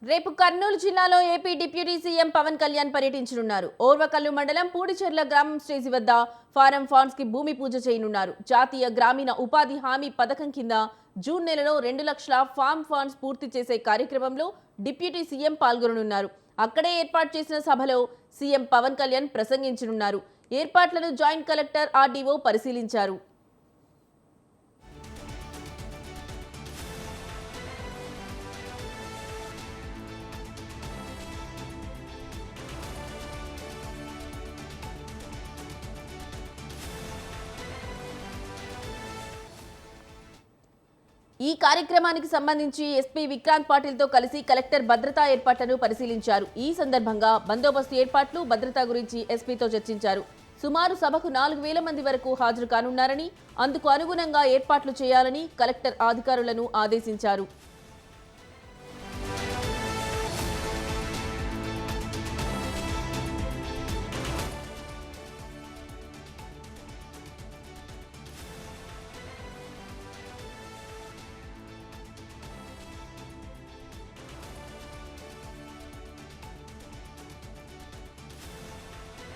రేపు కర్నూలు జిల్లాలో AP deputy CM Pawan Kalyan పర్యటించనున్నారు. ఓర్వకల్లు మండలం పూడిచెర్ల గ్రామం స్టేజి వద్ద ఫారం ఫండ్స్ కి భూమి పూజ చేయనున్నారు. జాతీయ గ్రామీణ ఉపాధి హామీ పథకం కింద జూన్ నెలలో 2 లక్షల ఫార్మ్ ఫండ్స్ పూర్తి చేసే కార్యక్రమంలో డిప్యూటీ సీఎం పాల్గొననున్నారు. అక్కడే ఏర్పాటు చేసిన సభలో సీఎం పవన్ కళ్యాణ్ ప్రసంగించనున్నారు. ఏర్పాట్లను జాయింట్ కలెక్టర్ ఆర్డీఓ పరిశీలించారు. ఈ కార్యక్రమానికి సంబంధించి ఎస్పీ విక్రాంత్ పాటిల్ తో కలిసి కలెక్టర్ భద్రతా ఏర్పాట్లను పరిశీలించారు. ఈ సందర్భంగా బందోబస్తు ఏర్పాట్లు, భద్రత గురించి ఎస్పీతో చర్చించారు. సుమారు సభకు 4000 మంది వరకు హాజరు కానున్నారని, అందుకు అనుగుణంగా ఏర్పాట్లు చేయాలని కలెక్టర్ అధికారులను ఆదేశించారు.